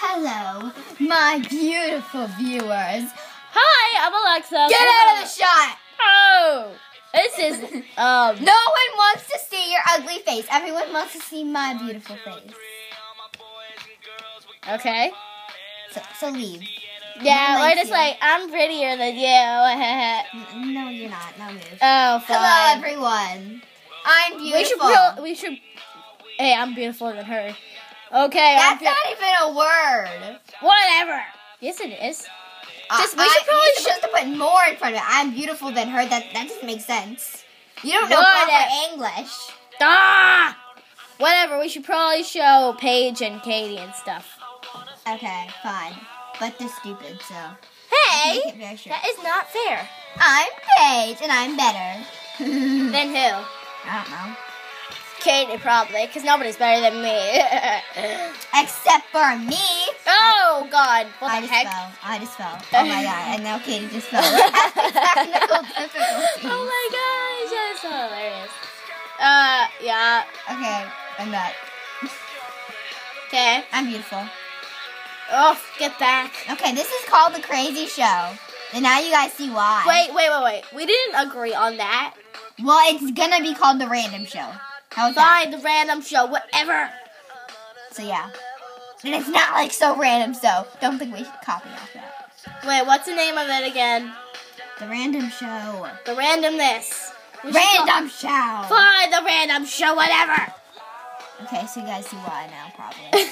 Hello, my beautiful viewers. Hi, I'm Alexa. Get out of the shot! Oh, this is No one wants to see your ugly face. Everyone wants to see my beautiful face. Okay. So leave. Yeah, Nobody we're just likes like, I'm prettier than you. No, you're not. No move. Oh, fine. Hello, everyone. I'm beautiful. We should. Hey, I'm beautiful than her. Okay. That's not even a word. Whatever. Yes, it is. You're supposed to put more in front of it. I'm beautiful than her. That doesn't make sense. You don't know proper English. Ah! Whatever. We should probably show Paige and Katie and stuff. Okay, fine. But they're stupid, so. Hey, make it very sure. that is not fair. I'm Paige, and I'm better. Then who? I don't know. Katie, probably, because nobody's better than me. Except for me. Oh, God. What the heck? I just fell. Oh, my God. And now Katie just fell. Technical difficulties. Oh, my gosh. That's so hilarious. Yeah. Okay, I'm back. Okay. I'm beautiful. Oh, get back. Okay, this is called The Crazy Show. And now you guys see why. Wait. We didn't agree on that. Well, it's gonna be called The Random Show. How's that? Fine, the random show, whatever. So, yeah. And it's not like so random, so don't think we should copy off that. Wait, what's the name of it again? The Random Show. The randomness. Random Show! Fine, the random show, whatever. Okay, so you guys see why now, probably.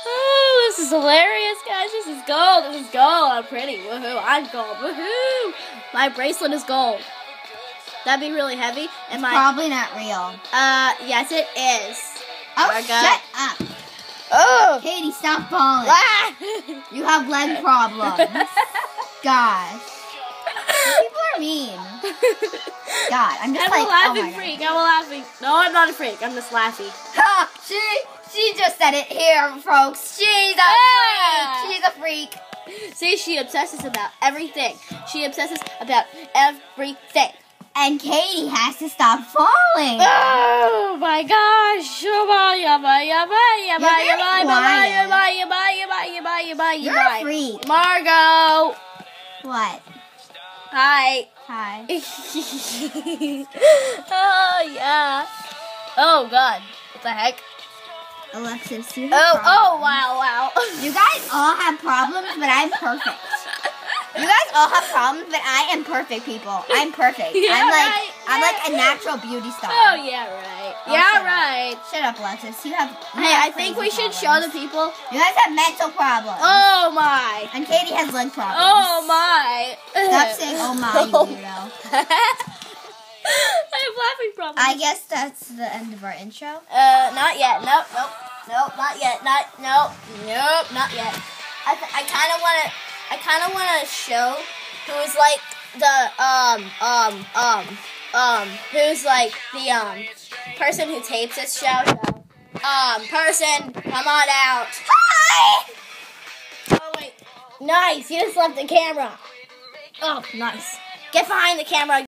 Oh, this is hilarious, guys. This is gold. This is gold. I'm pretty. Woohoo. I'm gold. Woohoo. My bracelet is gold. That'd be really heavy. And probably not real. Yes, it is. Oh, Margo. shut up. Oh. Katie, stop falling. You have leg problems. Gosh. People are mean. God, I'm just I'm a laughing oh my freak. God. I'm a laughing. No, I'm not a freak. I'm just laughing. Ha! She just said it here, folks. She's a freak. She's a freak. See, she obsesses about everything. She obsesses about everything. And Katie has to stop falling. Oh my gosh! You're a freak. Margo. What? Hi. Hi. Oh yeah. Oh God. What the heck? Alexis, you have Oh wow. You guys all have problems, but I'm perfect. You guys all have problems, but I am perfect, people. I'm perfect. Yeah, I'm like a natural beauty star. Oh yeah, right. Shut up. Shut up, Alexis. You have I think we should show the people. You guys have mental problems. Oh my. And Katie has leg problems. Oh my. Stop saying oh my, you weirdo. I have laughing problems. I guess that's the end of our intro. Not yet. Nope, not yet. Nope, not yet. I kind of want to show who's like who's like the person who tapes this show. Person, come on out. Hi! Oh wait, nice. You just left the camera. Oh, nice. Get behind the camera.